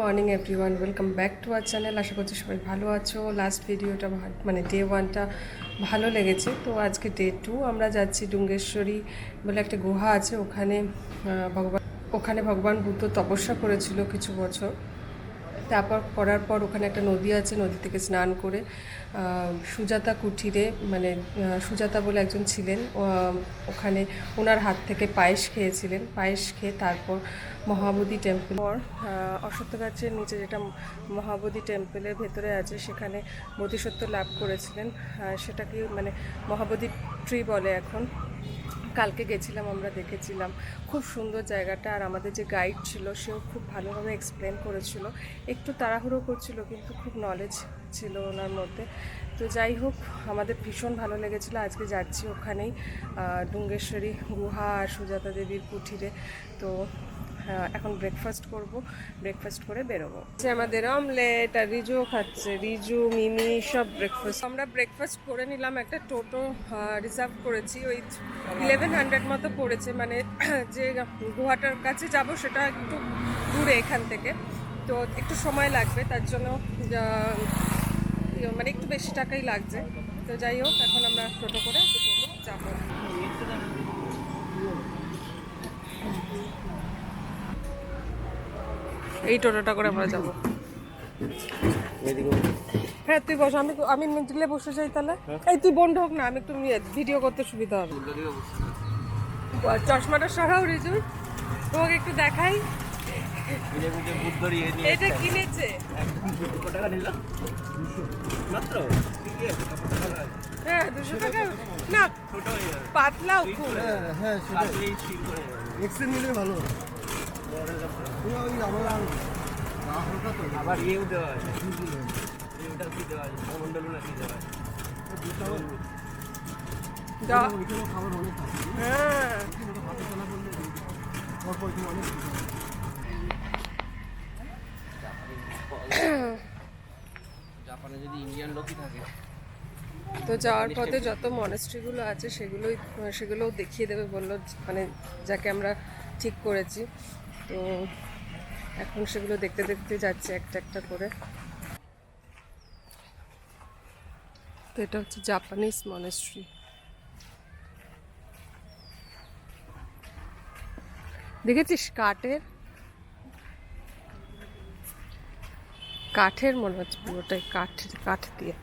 Morning everyone, welcome back to our channel. আশা করছি সবাই ভালো আছো। লাস্ট ভিডিওটা মানে ডে 1টা ভালো লেগেছে। তো আজকে ডে 2 আমরা যাচ্ছি ডুঙ্গেশ্বরী বলে একটা গুহা আছে। ওখানে ভগবান বুদ্ধ তপস্যা করেছিল কিছু বছর। তারপর করার পর ওখানে একটা নদী আছে, নদী থেকে স্নান করে সুজাতা কুঠিরে, মানে সুজাতা বলে একজন ছিলেন, ওখানে ওনার হাত থেকে পায়েস খেয়েছিলেন। পায়েস খেয়ে তারপর মহাবোধি টেম্পল, অশ্বত্থ গাছের নিচে যেটা মহাবোধি টেম্পলের ভেতরে আছে, সেখানে বোধিসত্ত্ব লাভ করেছিলেন। সেটাকে মানে মহাবোধি ট্রি বলে এখন। কালকে গেছিলাম, আমরা দেখেছিলাম, খুব সুন্দর জায়গাটা। আর আমাদের যে গাইড ছিল সেও খুব ভালোভাবে এক্সপ্লেন করেছিল। একটু তাড়াহুড়ো করছিল কিন্তু খুব নলেজ ছিল ওনার মধ্যে। তো যাই হোক, আমাদের ভীষণ ভালো লেগেছিলো। আজকে যাচ্ছি ওখানেই, ডুঙ্গেশ্বরী গুহা আর সুজাতা দেবীর কুঠিরে। তো এখন ব্রেকফাস্ট করব, ব্রেকফাস্ট করে বেরোবো। আমাদের অমলেট, আর রিজুও খাচ্ছে, রিজু মিমি সব ব্রেকফাস্ট। আমরা ব্রেকফাস্ট করে নিলাম, একটা টোটো রিজার্ভ করেছি। ওই 1100 মতো পড়েছে, মানে যে গুহাটার কাছে যাব সেটা একটু দূরে এখান থেকে, তো একটু সময় লাগবে, তার জন্য মানে একটু বেশি টাকাই লাগছে। তো যাই হোক, এখন আমরা টোটো করে যাবো। এই টোটোটা করে আমরা যাবো। হ্যাঁ তুই বস, আমি মিডিলে বসে যাই তাহলে। এই তুই বন্ধ হোক না, আমি একটু ভিডিও করতে সুবিধা হবে। চশমাটা সরাও রিজু, তোমাকে একটু দেখাই। এটা কিনেছে হ্যাঁ 200 টাকা না, পাতলাও খুব। হ্যাঁ ভালো। আবার ইয়েও দেওয়া আছে, ইয়েটা কি দেওয়া আছে, মন্ডলও নাকি দেওয়া আছে। জাপানে যদি ইন্ডিয়ান লোকই থাকে। তো যাওয়ার পথে যত মনেস্ট্রিগুলো আছে সেগুলোও দেখিয়ে দেবে বললো, মানে যাকে আমরা ঠিক করেছি। তো এখন সেগুলো দেখতে দেখতে যাচ্ছে একটা একটা করে। তো এটা হচ্ছে জাপানিজ মনেস্ট্রি। দেখেছিস কাঠের মনে হচ্ছে, পুরোটাই কাঠ দিয়ে।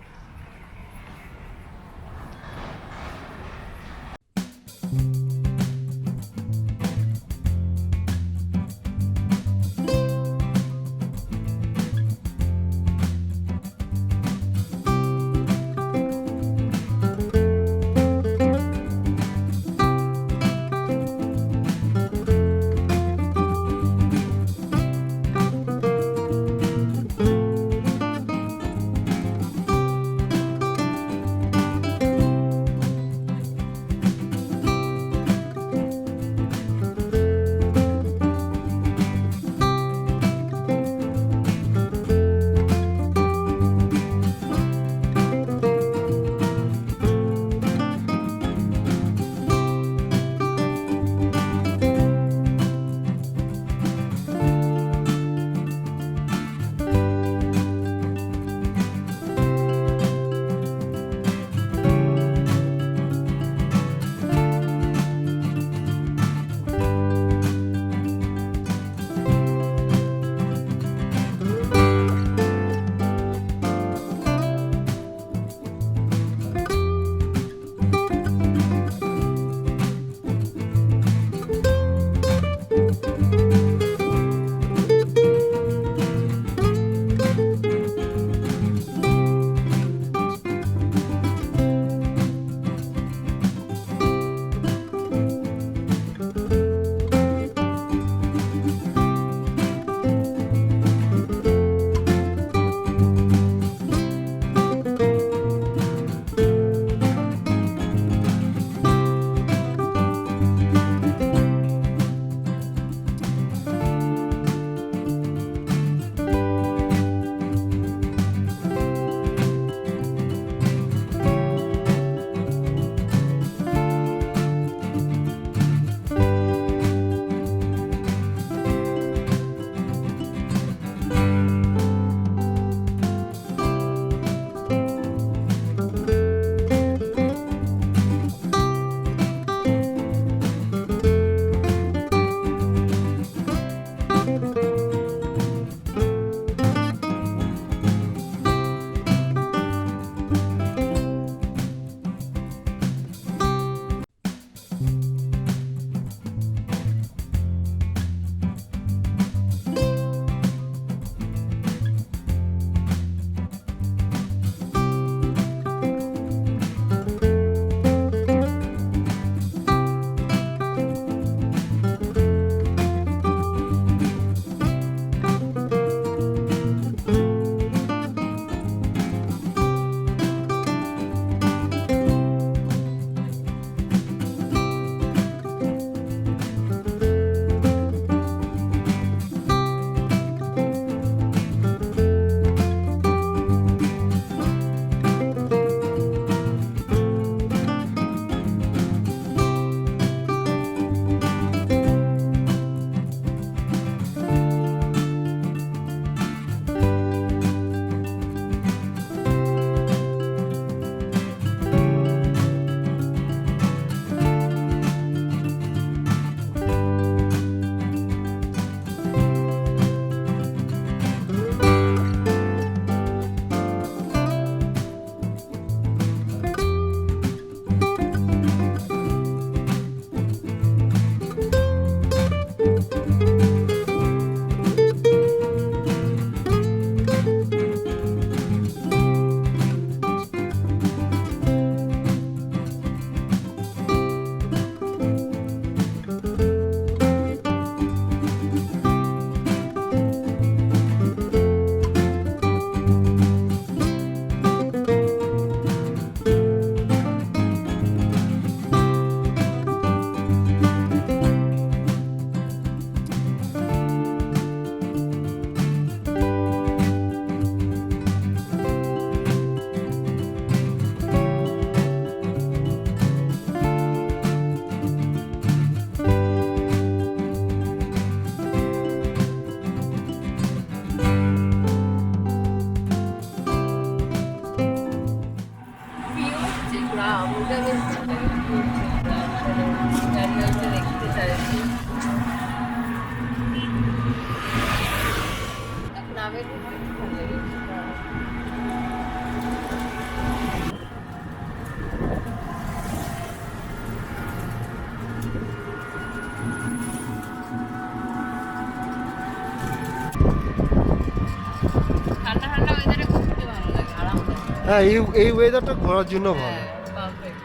হ্যাঁ, এই ওয়েদারটা ঘোরার জন্য ভালো। হ্যাঁ পারফেক্ট।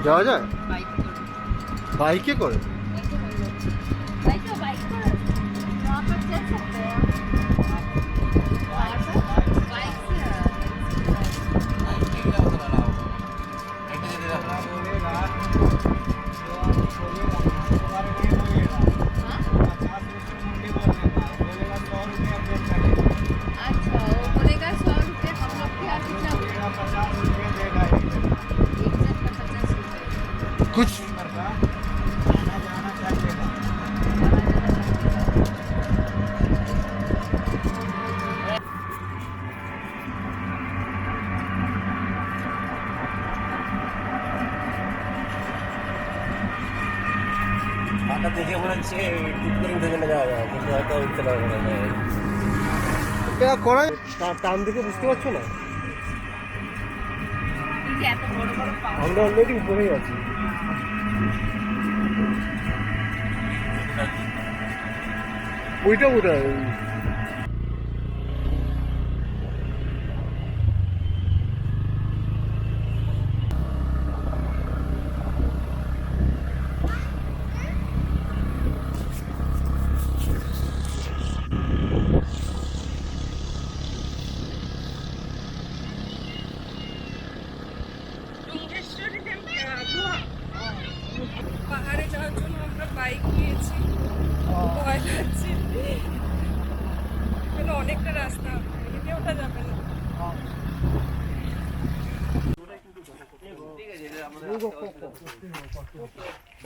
যাওয়া যায় বাইক বাইকে করে। अच्छा वो बोलेगा 100 रुपये हम लोग के यहाँ कितना एक जन का 50 रुपये कुछ দেখে মনে হচ্ছে টিপলিং থেকে যাওয়া যায়, কিন্তু হয়তো উঠতে পারবো না। এটা করাই টান দেখে বুঝতে পারছো না, এই যে এত বড় বড় পাহাড় আমরা অলরেডি উপরেই আছি। ওইটা বোধ হয় পাহাড়ে যাওয়ার জন্য আমরা বাইক নিয়েছি, ভয় লাগছে এখানে অনেকটা রাস্তা, হেঁটে ওঠা যাবে না।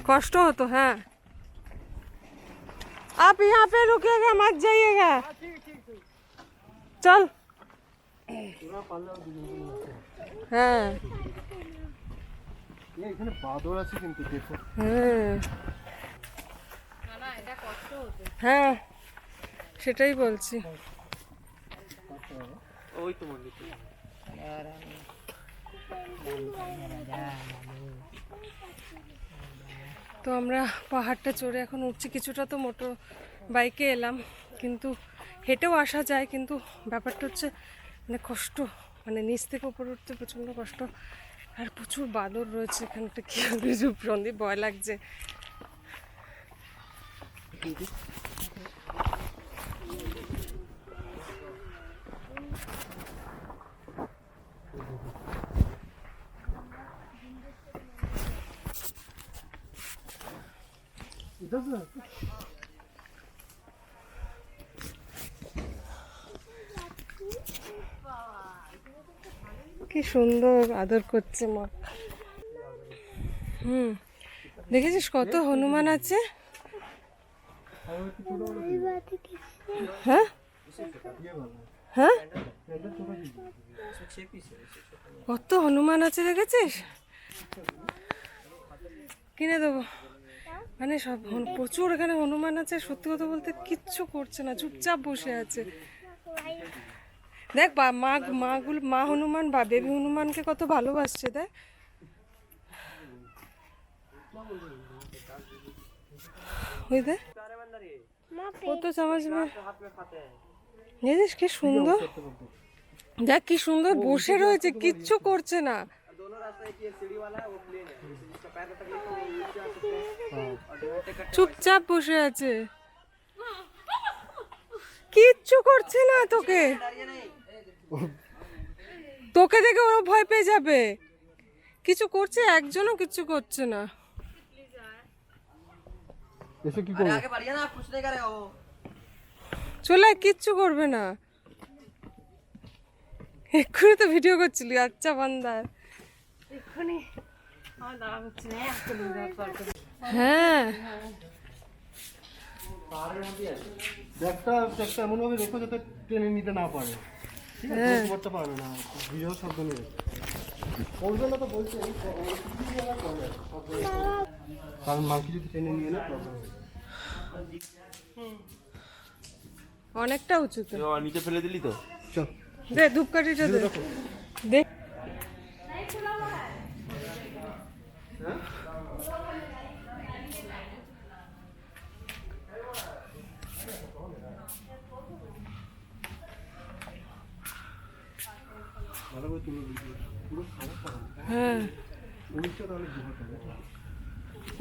कष्ट हो तो है। आप यहाँ पे रुकिएगा, मत जाइएगा। चल হ্যাঁ এখানে বাদর আছে কিন্তু দেখো। হ্যাঁ না এটা কষ্ট হতো হ্যাঁ সেটাই বলছি। ওই তো মন্দির। তো আমরা পাহাড়টা চড়ে এখন উঠছি, কিছুটা তো মোটর বাইকে এলাম, কিন্তু হেঁটেও আসা যায়, কিন্তু ব্যাপারটা হচ্ছে মানে কষ্ট, মানে নিচ থেকে উপরে উঠতে প্রচণ্ড কষ্ট, আর প্রচুর বাদর রয়েছে এখানটা, কি হবে সন্দীপ ভয় লাগছে। কি সুন্দর আদর করছে মা। দেখেছিস কত হনুমান আছে? হ্যাঁ হ্যাঁ কত হনুমান আছে দেখেছিস? কিনে দেবো, মানে সব প্রচুর এখানে হনুমান আছে, সত্যি কথা বলতে কিচ্ছু করছে না, চুপচাপ বসে আছে। দেখ মা হনুমান বা বেবি হনুমানকে কত ভালোবাসছে, দেখ ওই দেখ কত চামচ দেখিস কি সুন্দর, দেখ কি সুন্দর বসে রয়েছে, কিচ্ছু করছে না। চুপচাপ বসে আছে, কিচ্ছু করছে না, তোকে তোকে দেখে ওরা ভয় পেয়ে যাবে। কিছু করছে, একজনও কিচ্ছু করছে না। এসে কি করবে? চলে কিচ্ছু করবে না, এক্ষুনি তো ভিডিও করছিলি, আচ্ছা বান্দার। হ্যাঁ ব্যাগটা এমন ভাবে রেখো যাতে টেনে নিতে না পারে, ঠিক আছে? ধরতে করতে পারবে না, ভিডিও শব্দ নেই করবে না তো বলছে, কারণ মালকি যদি টেনে নিয়ে না প্রবলেম হবে। অনেকটা উঁচুতে নিচে ফেলে দিলি তো। চল দে ধূপকাঠিটা দে দে। পরিচয় তাহলে গুহাটা, বুঝছো?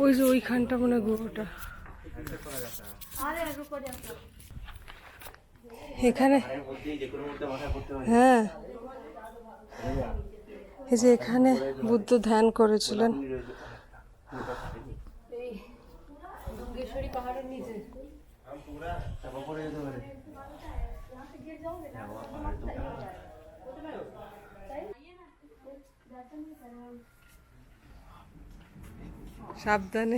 ওই যে ওইখানটা মনে হয় গুহাটা। এখানে হ্যাঁ, এই যে এখানে বুদ্ধ ধ্যান করেছিলেন। পাহাড়ের নিচে সাবধানে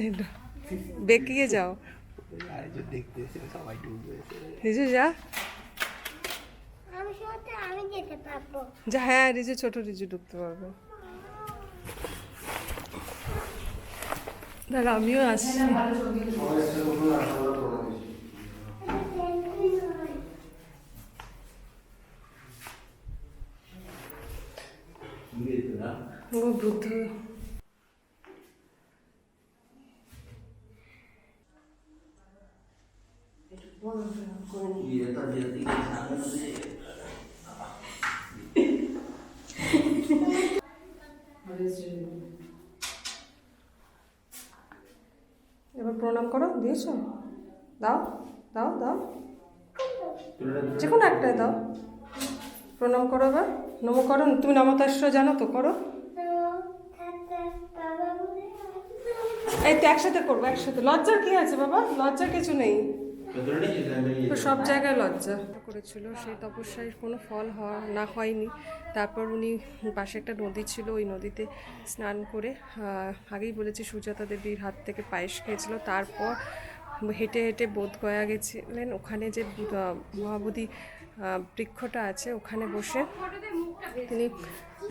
বেঁকিয়ে যাও, দেখতে সবাই ডুববে। রিজু যা আমি যেতে পারবো। যা, হ্যাঁ রিজু, ছোট রিজু ঢুকতে পারবে। দাঁড়া আমিও আসছি। ও বুদ্ধ, এবার প্রণাম করো, দিয়েছো? দাও দাও দাও, যে কোনো একটাই দাও। প্রণাম করো এবার, নমো করো। তুমি নমতাস্য জানো তো, করো। এই তো একসাথে করবো, একসাথে। লজ্জার কি আছে বাবা, লজ্জার কিছু নেই তো, সব জায়গায় লজ্জা করেছিল। সেই তপস্যায় কোনো ফল হয়নি। তারপর উনি পাশে একটা নদী ছিল, ওই নদীতে স্নান করে, আগেই বলেছি সুজাতা দেবীর হাত থেকে পায়েস খেয়েছিল। তারপর হেঁটে হেঁটে বোধগয়া গেছিলেন। ওখানে যে মহাবোধি বৃক্ষটা আছে, ওখানে বসে তিনি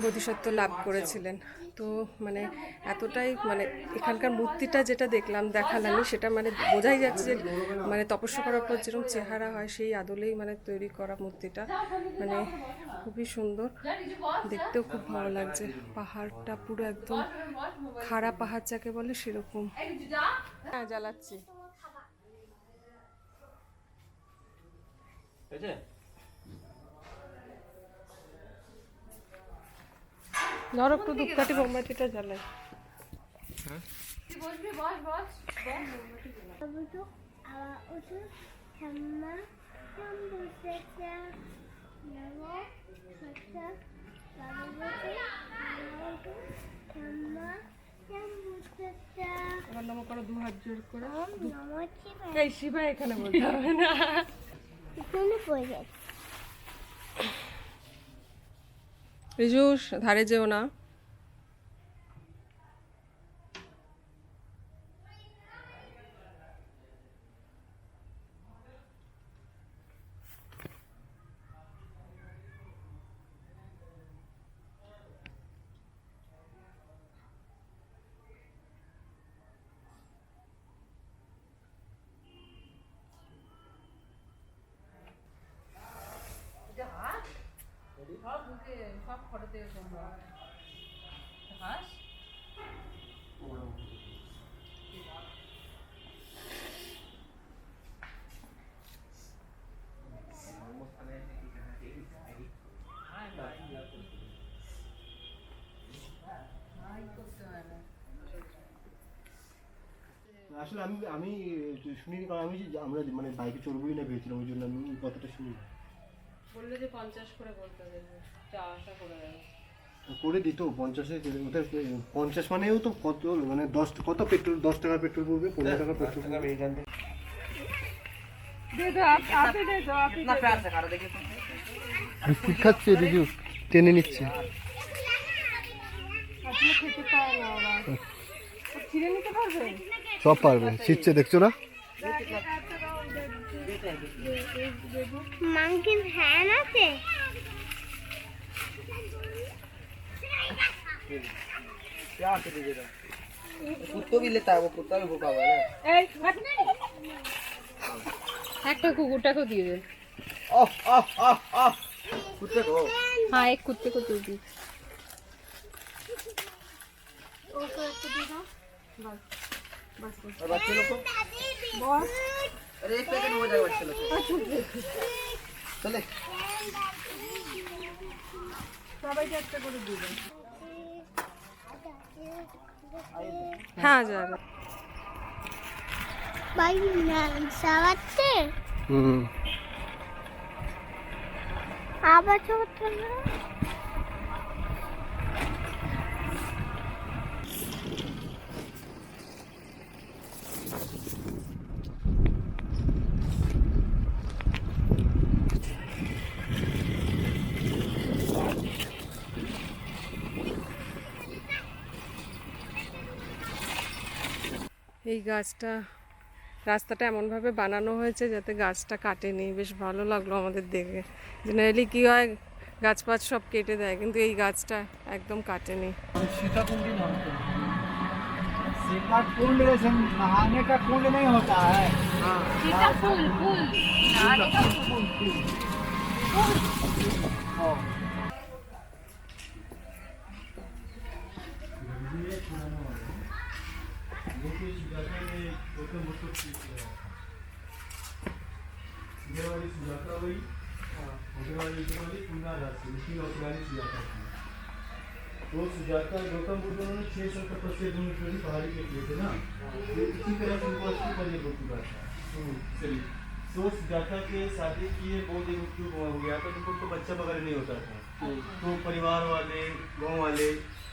বোধিসত্ত্ব লাভ করেছিলেন। তো মানে এতটাই, মানে এখানকার মূর্তিটা যেটা দেখালাম সেটা মানে বোঝাই যাচ্ছে যে মানে তপস্যা করার পর যেরকম চেহারা হয় সেই আদলেই মানে তৈরি করা মূর্তিটা, মানে খুবই সুন্দর, দেখতেও খুব ভালো লাগছে। পাহাড়টা পুরো একদম খাড়া পাহাড় যাকে বলে সেরকম। হ্যাঁ জ্বালাচ্ছি। ধরো একটু ধূপকাঠি মোমবাতিটা জ্বালাই। এবার নমো করো, দু হাত জোর করে। এই শিবা এখানে বলতে হবে না। রিজু ধারে যেও না। সব ফটোতে হাস আসলে আমি শুনিনি, কারণ আমরা মানে বাইকে চড়বই না ভেবেছিলাম, ওই জন্য আমি কথাটা শুনি। বললো যে 50 করে বলতে দেবে, যা আশা করে দেবে। করে দিত 50-এ, ওটা 50 মানেও তো কত, মানে 10 কত পেট্রোল, 10 টাকা পেট্রোল পড়বে, 15 টাকা পেট্রোল পড়বে। বিস্কুট খাচ্ছে রিজু, টেনে নিচ্ছে। খেতে পারে না ওরা, ছিঁড়ে নিতে পারবে, সব পারবে, শিখছে দেখছো না। মাংকিন হ্যান আছে। कुत्तो भी लेता है, वो कुत्ता भी भूखा हुआ है। একটা কুকুরটাকেও দিয়ে দে। ओह ओह ओह ओह कुत्ते को हाँ एक कुत्ते को दे दी। और बच्चे लोग को अरे एक पैकेट हो जाएगा बच्चे लोग को। चले সবাইকে একটা করে দিবেন। হ্যাঁ যাবে। ভাই সারাতে আবার ছোট না এই গাছটা, রাস্তাটা এমনভাবে বানানো হয়েছে যাতে গাছটা কাটেনি, বেশ ভালো লাগলো আমাদের দেখে। জেনারেলি কী হয়, গাছপাছ সব কেটে দেয়, কিন্তু এই গাছটা একদম কাটেনি। सीताकुंडी नाम का सीता कुंड जैसे नहाने का कुंड नहीं होता है। सीता फूल फूल नहाने का फूल तो सुजाता गौतम बुद्ध ने 600 तपस्या धनुष्यरी पहाड़ी पे किए थे ना, तो इसी तरह से उनको अस्सी पर ये हो चुका था। चलिए, तो सुजाता के शादी किए बहुत दिन क्यों हो गया था, उनको तो बच्चा वगैरह नहीं होता था, तो परिवार वाले गांव वाले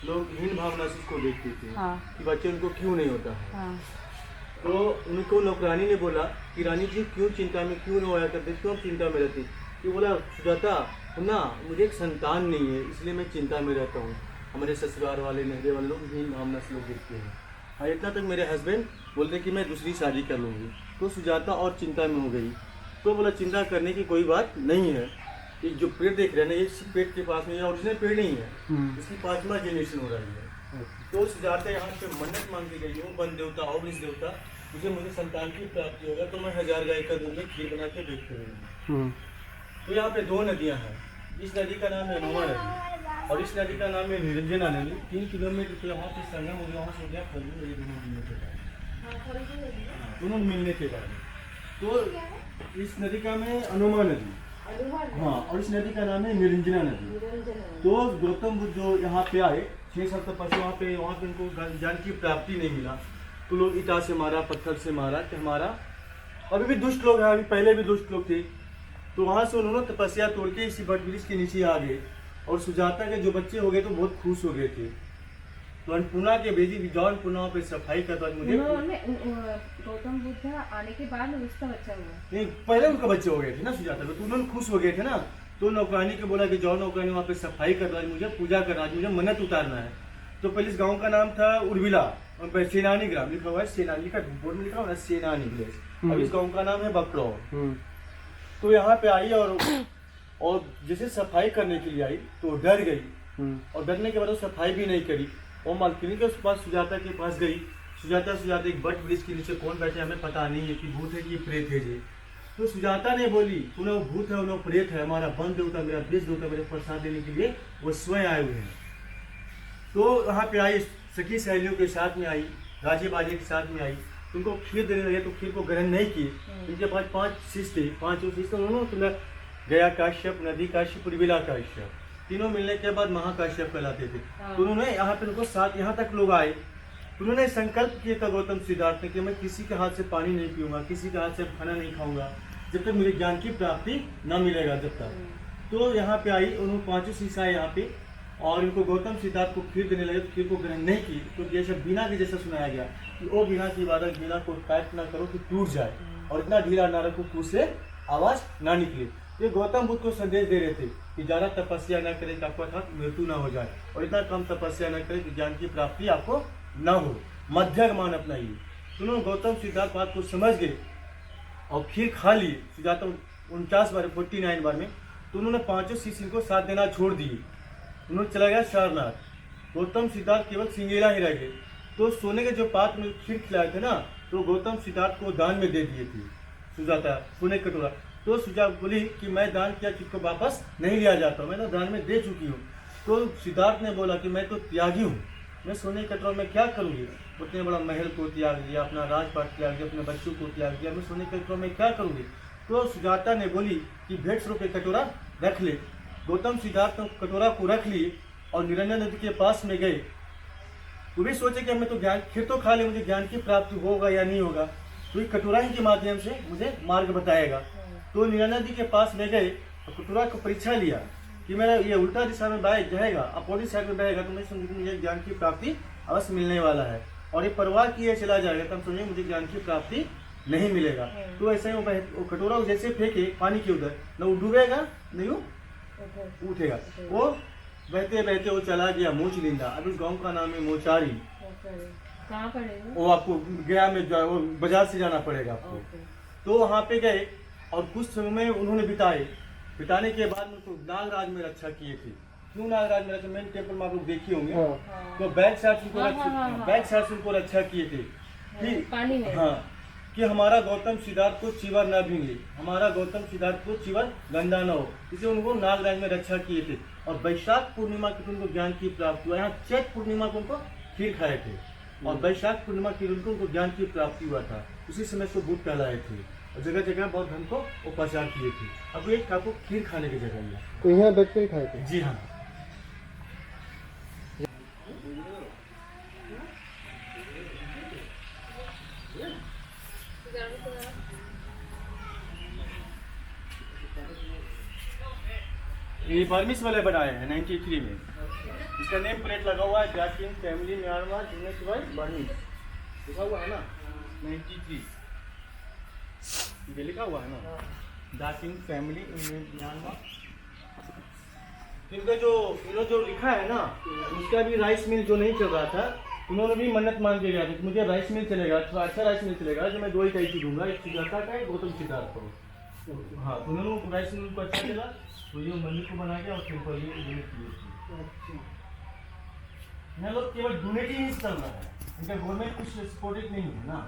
लोग हीन भावना से उसको देखते थे कि बच्चे उनको क्यों नहीं होता है। तो उनको नौकरानी ने बोला कि रानी जी क्यों चिंता में क्यों नहीं होया करते, क्यों चिंता में रहती। कि बोला सुजाता ना, मुझे एक संतान नहीं है इसलिए मैं चिंता में रहता हूँ। हमारे ससुराल वाले नहरे वाले लोग हीन भावना से लोग देखते हैं। हाँ, इतना तक मेरे हस्बैंड बोलते कि मैं दूसरी शादी कर लूँगी। तो सुजाता और चिंता में हो गई। तो बोला चिंता करने की कोई बात नहीं है, ये जो पेड़ देख रहे हैं ना, ये पेड़ के पास में ओरिजिनल पेड़ नहीं है, इसकी 5वां जनरेशन हो रही है। तो सुजाता यहाँ पे मन्नत मांग के गई हूँ, वन देवता और इस देवता मुझे संतान की प्राप्ति होगा तो मैं 1000 गाय का दूध में खीर बना के बेचते हुए। तो यहाँ पे 2 नदियाँ हैं, इस नदी का नाम है नुमा नदी और इस नदी का नाम है निरंजना नदी। 3 किलोमीटर पे वहाँ पे संगम हो गया, वहाँ से हो गया फल्गु नदी, दोनों मिलने के बाद। तो इस नदी का नाम है अनुमा नदी, हाँ, और इस नदी का नाम है निरंजना नदी। तो गौतम बुद्ध जो यहाँ पे आए 6 साल तपस्या, वहाँ पे उनको ज्ञान की प्राप्ति नहीं मिला, तो लोग ईटा से मारा, पत्थर से मारा कि हमारा, अभी भी दुष्ट लोग हैं, अभी पहले भी दुष्ट लोग थे। तो वहाँ से उन्होंने तपस्या तोड़ के इसी बट ब्रिज के नीचे आ गए और सुजाता के जो बच्चे हो गए तो बहुत खुश हो गए थे। तो अन्नपूर्णा के भेजी जॉन पूर्णा पे सफाई करता मुझे गौतम बुद्ध आने के बाद उसका बच्चा हुआ नहीं, पहले उनका बच्चे हो गए थे ना सुजाता के, तो उन्होंने खुश हो गए थे ना। तो नौकरानी को बोला कि जॉन नौकरानी वहाँ पे सफाई करवा, मुझे पूजा करना, मुझे मन्नत उतारना है। तो पहले इस गाँव का नाम था उर्विला, सेनानी ग्राम लिखा हुआ है, सेनानी का बोर्ड में लिखा हुआ है सेनानी विलेज। अब इस गाँव का नाम है बकरौ। तो यहाँ पे आई और जैसे सफाई करने के लिए आई तो डर गई, और डरने के बाद वो सफाई भी नहीं करी और मालकिनी के पास सुजाता के पास गई। सुजाता एक बट ब्रिज के नीचे कौन बैठे हमें पता नहीं है कि भूत है कि प्रेत है जी। तो सुजाता ने बोली उन्हें वो भूत है, उन्हें प्रेत है, हमारा वन देवता, मेरा बेच देवता मेरे प्रसाद देने के लिए वो स्वयं आए हुए हैं। तो यहाँ पे आई, सखी सहेलियों के साथ में आई, गाजे बाजे के साथ में आई, उनको खीर देने लगे तो खीर को ग्रहण नहीं की। उनके पास 5 शिष्य थे, 5 शिष्य उन्होंने गया काश्यप, नदी काश्यप, उर्विला काश्यप, तीनों मिलने के बाद महाकाश्यप कहलाते थे। तो उन्होंने यहाँ पे उनको साथ यहाँ तक लोग आए, तो उन्होंने संकल्प किया था गौतम सिद्धार्थ ने कि मैं किसी के हाथ से पानी नहीं पीऊंगा, किसी के हाथ से खाना नहीं खाऊंगा जब तक मेरे ज्ञान की प्राप्ति न मिलेगा जब तक। तो यहाँ पे आई, उन्होंने 5 शिष्य आए यहाँ पे और इनको गौतम सिद्धार्थ को खीर देने लगे तो खीर को ग्रहण नहीं की। तो जैसे बीना के जैसा सुनाया गया कि ओ बीना की इबादत, बीना को काट ना करो कि टूट जाए और इतना ढीला ना रखो कि उससे आवाज ना निकले। ये गौतम बुद्ध को संदेश दे रहे थे कि ज़्यादा तपस्या न करें कि आपका साथ मृत्यु ना हो जाए और इतना कम तपस्या न करें कि ज्ञान की प्राप्ति आपको ना हो, मध्यम मान अपनाइए। तो उन्होंने गौतम सिद्धार्थ बात को समझ गए और खीर खा लिए। सिद्धार्थ 49 बार 49 बार में, तो उन्होंने 5 शिष्य को साथ देना छोड़ दिए, उन्होंने चला गया सारनाथ। गौतम सिद्धार्थ केवल सिंगेला ही रह गए। तो सोने के जो पात्र में खीर खिलाए थे ना, तो गौतम सिद्धार्थ को दान में दे दिए थे सुजाता, सोने कटोरा। तो सुजाता बोली कि मैं दान किया चीज को वापस नहीं लिया जाता, मैं तो दान में दे चुकी हूँ। तो सिद्धार्थ ने बोला कि मैं तो त्यागी हूँ, मैं सोने के कटोरा में क्या करूँगी, उतने बड़ा महल को त्याग दिया, अपना राजपाट त्याग दिया, अपने बच्चों को त्याग दिया, मैं सोने के कटोरा में क्या करूँगी। तो सुजाता ने बोली कि भेंट स्वरूप एक कटोरा रख ले। गौतम सिद्धार्थ कटोरा को रख लिए और निरंजन नदी के पास में गए वो भी सोचे कि हमें तो ज्ञान फिर तो खा ले, मुझे ज्ञान की प्राप्ति होगा या नहीं होगा, तो ये कटोरा के माध्यम से मुझे मार्ग बताएगा। तो नीलानंद जी के पास ले गए और कटोरा को परीक्षा लिया कि मेरा ये उल्टा दिशा में जाएगा, अपोजिट साइड में बहेगा, तो मैं समझ मुझे ज्ञान की प्राप्ति अवश्य मिलने वाला है। और ये परवाह किए चला जाएगा तो हम समझे मुझे ज्ञान की प्राप्ति नहीं मिलेगा। तो ऐसे ही वो कटोरा जैसे फेंके पानी के उधर, न वो डूबेगा नहीं वो उठेगा। वो बहते बहते वो चला गया मोचलिंदा। अब इस गांव का नाम है मोचारी। कहाँ पड़ेगा? वो आपको गया में जो है वो बाजार से जाना पड़ेगा आपको। तो वहाँ पे गए और कुछ समय उन्होंने बिताने के बाद उनको नागराज में रक्षा किए थे। क्यों नागराज में रक्षा? मेन टेम्पल में आप लोग देखे होंगे, तो बैक साइड उनको रक्षा किए थे कि पानी में। हाँ, कि हमारा गौतम सिद्धार्थ को चीवर न भींगे, हमारा गौतम सिद्धार्थ को चीवर गंदा न हो, इसलिए उनको नागराज में रक्षा किए थे। और वैशाख पूर्णिमा की उनको ज्ञान की प्राप्ति हुआ। यहाँ चैत पूर्णिमा को उनको खीर खाए थे और वैशाख पूर्णिमा की उनको ज्ञान की प्राप्ति हुआ था। उसी समय को बुद्ध कहलाए थे और जगह जगह बहुत धन को उपचार किए थे। अब एक आपको खीर खाने की जगह है, तो यहाँ बैठ कर खाए थे? जी हाँ। ये बर्मिस वाले बनाए हैं 93 में। इसका नेम प्लेट लगा हुआ है जाकिन family Myanmar business by Burmese, लिखा हुआ है ना 93, ये लिखा हुआ है ना जाकिन फैमिली म्यांमार। इनका जो लिखा है ना, उसका भी राइस मिल जो नहीं चल रहा था, उन्होंने भी मन्नत मान के गया था कि मुझे राइस मिल चलेगा, थोड़ा अच्छा राइस मिल चलेगा जो मैं 2 इकाई दूंगा, एक सिद्धार्था का एक गौतम सिद्धार्थ को। हाँ, तो उन्होंने राइस मिल को अच्छा चला तो ये मंदिर को बना के और फिर पर ये डोनेट किए थे। यहाँ लोग केवल डोनेट ही चल रहा है, इनका गवर्नमेंट कुछ सपोर्टेड नहीं है ना।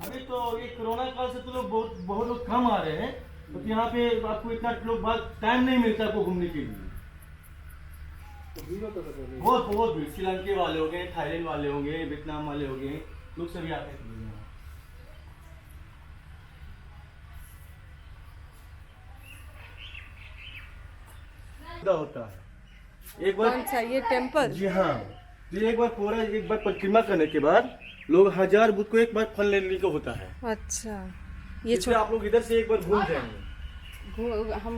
अभी तो ये कोरोना काल से तो लोग बहुत लोग कम आ रहे हैं, तो यहाँ पे आपको इतना लोग टाइम नहीं मिलता आपको घूमने के लिए। बहुत भीड़, श्रीलंका वाले हो गए, थाईलैंड वाले होंगे, वियतनाम वाले हो गए, लोग सभी आते हैं। होता है एक बार। कौन सा ये टेम्पल? जी हाँ, तो एक बार परिक्रमा करने के बाद लोग 1000 बुद्ध को एक बार फल लेने को होता है। अच्छा, ये इसलिए आप लोग इधर से एक बार घूम जाएंगे। हम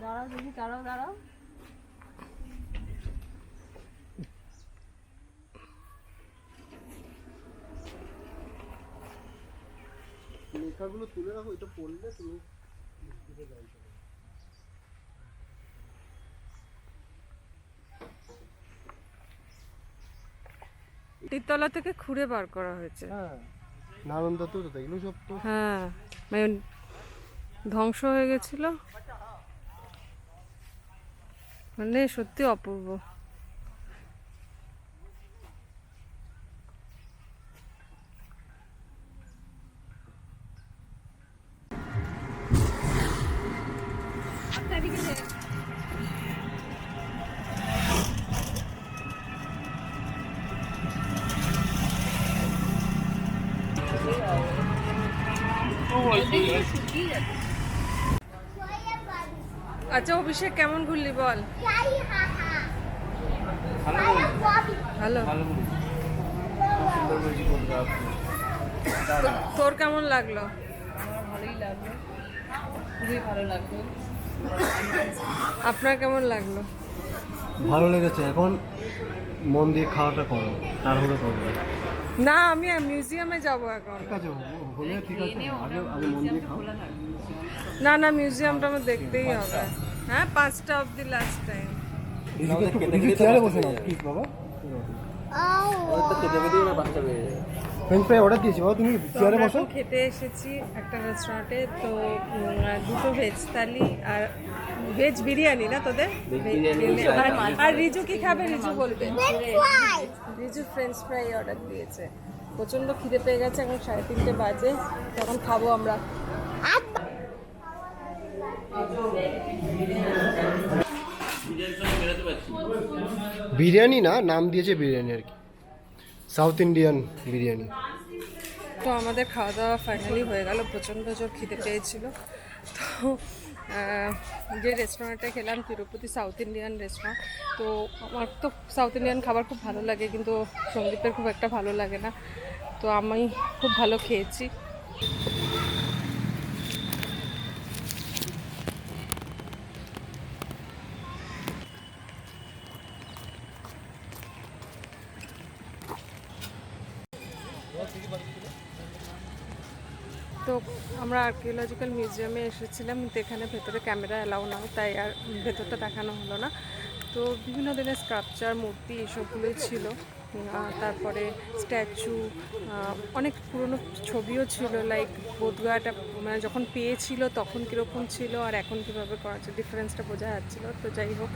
दाঁড়াও দেখি, দাঁড়াও। লেখাগুলো তুলে রাখো, এটা পড়লে তুমি তীরতলা থেকে খুঁড়ে বার করা হয়েছে। হ্যাঁ, নালন্দা তো এগুলো সব তো হ্যাঁ, মানে ধ্বংস হয়ে গেছিল, মানে সত্যি অপূর্ব। আচ্ছা অভিষেক, কেমন ঘুরলি বল? ভালো। তোর কেমন লাগলো? ভালোই লাগলো, খুবই ভালো লাগলো। আপনার কেমন লাগলো? ভালো লেগেছে। এখন মন দিয়ে খাওয়াটা করো, তারপরে করবে। না, আমি মিউজিয়ামে যাব এখন। ঠিক আছে, হলে ঠিক আছে, আগে মন দিয়ে খাও। না না, মিউজিয়ামটা আমার দেখতেই হবে। হ্যাঁ, 5টা অবধি লাস্ট টাইম। চেয়ারে বসে নাও প্লিজ বাবা। ফ্রেঞ্চ ফ্রাই অর্ডার দিয়েছি বাবা, তুমি তো চেয়ারে আমরা বসো। এখন খেতে এসেছি একটা রেস্টুরেন্টে। তো দুটো ভেজ থালি আর ভেজ বিরিয়ানি না তোদের? আর রিজু কি খাবে? রিজু বলবে। রিজু ফ্রেঞ্চ ফ্রাই অর্ডার দিয়েছে। প্রচণ্ড খিদে পেয়ে গেছে, এখন 3:30 বাজে, তখন খাবো আমরা। বিরিয়ানি না, নাম দিয়েছে বিরিয়ানি আর কি, সাউথ ইন্ডিয়ান বিরিয়ানি। তো আমাদের খাওয়া দাওয়া ফাইনালি হয়ে গেল, প্রচণ্ড জোর খিদে পেয়েছিল। তো যে রেস্টুরেন্টে খেলাম তিরুপতি সাউথ ইন্ডিয়ান রেস্টুরেন্ট, তো আমার তো সাউথ ইন্ডিয়ান খাবার খুব ভালো লাগে, কিন্তু সন্দীপের খুব একটা ভালো লাগে না। তো আমি খুব ভালো খেয়েছি। তো আমরা আর্কিওলজিক্যাল মিউজিয়ামে এসেছিলাম, কিন্তু এখানে ভেতরে ক্যামেরা অ্যালাউ না, তাই আর ভেতরটা দেখানো হলো না। তো বিভিন্ন দিনের স্কাল্পচার, মূর্তি এসবগুলোই ছিল। তারপরে স্ট্যাচু, অনেক পুরনো ছবিও ছিল, লাইক বোধগয়াটা মানে যখন পেয়েছিল তখন কীরকম ছিল আর এখন কীভাবে করা হচ্ছে, ডিফারেন্সটা বোঝা যাচ্ছিলো। তো যাই হোক,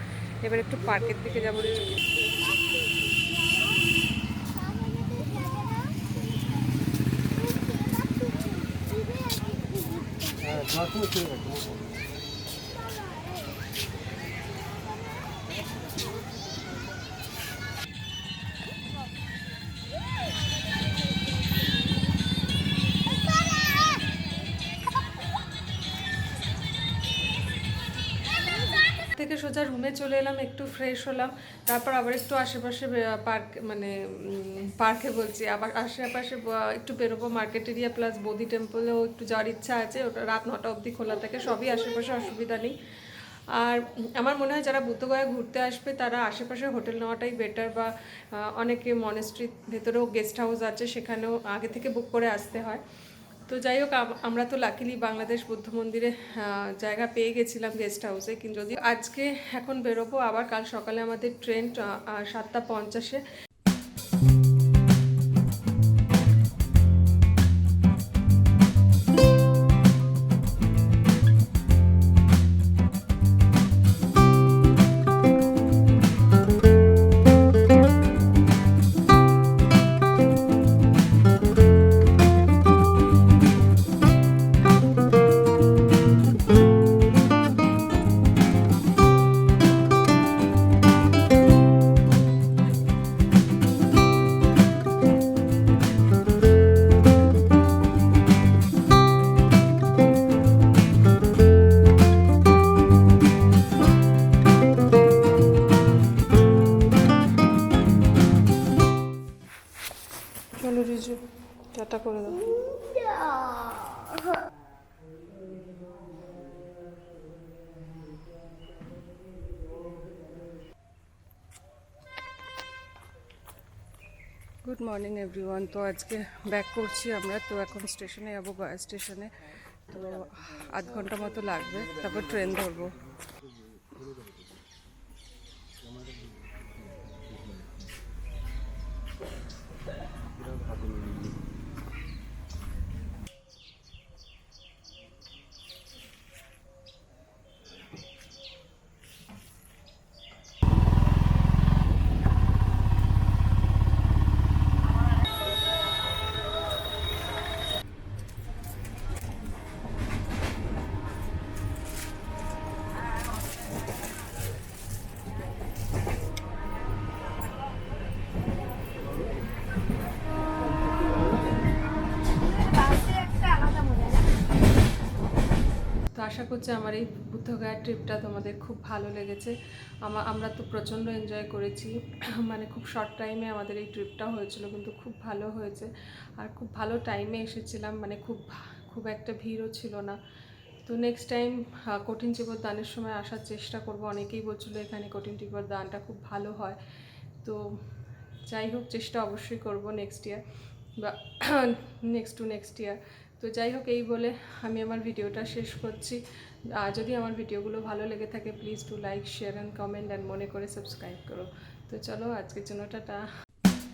এবার একটু পার্কের দিকে যাবো। থেকে সোজা রুমে চলে এলাম, একটু ফ্রেশ হলাম, তারপর আবার একটু আশেপাশে পার্ক মানে পার্কে বলছি, আবার আশেপাশে একটু বেরোবো, মার্কেট এরিয়া প্লাস বোধি টেম্পলেও একটু যাওয়ার ইচ্ছা আছে। ওটা রাত 9টা অবধি খোলা থাকে, সবই আশেপাশে, অসুবিধা নেই। আর আমার মনে হয় যারা বুদ্ধগয়া ঘুরতে আসবে তারা আশেপাশে হোটেল নেওয়াটাই বেটার, বা অনেকে মনেস্ট্রির ভেতরেও গেস্ট হাউস আছে, সেখানেও আগে থেকে বুক করে আসতে হয়। তো যাই হোক, আমরা তো লাকিলি বাংলাদেশ বুদ্ধ মন্দিরে জায়গা পেয়ে গেছিলাম গেস্ট হাউসে, কিন্তু যদি আজকে এখন বেরোবো, আবার কাল সকালে আমাদের ট্রেন 7:50-এ। চলো রিজু, টাটা করে দাও। Good morning everyone. তো আজকে ব্যাক করছি আমরা, তো এখন স্টেশনে যাবো, গয়া স্টেশনে। তো 8 ঘন্টা মতো লাগবে, তারপর ট্রেন ধরবো। তো আশা করছি আমার এই বুদ্ধগয়া ট্রিপটা তোমাদের খুব ভালো লেগেছে। আমরা তো প্রচণ্ড এনজয় করেছি, মানে খুব শর্ট টাইমে আমাদের এই ট্রিপটা হয়েছিল, কিন্তু খুব ভালো হয়েছে। আর খুব ভালো টাইমে এসেছিলাম, মানে খুব একটা ভিড়ও ছিল না। তো নেক্সট টাইম কঠিন চিবর দানের সময় আসার চেষ্টা করব। অনেকেই বলছিলো এখানে কঠিন চিবর দানটা খুব ভালো হয়। তো যাই হোক, চেষ্টা অবশ্যই করব নেক্সট ইয়ার বা নেক্সট ইয়ার। তো যাই হোক, এই বলে আমি আমার ভিডিওটা শেষ করছি। যদি আমার ভিডিওগুলো ভালো লেগে থাকে, please do like, share and comment, and মনে করে সাবস্ক্রাইব করো। তো চলো, আজকের জন্য টাটা।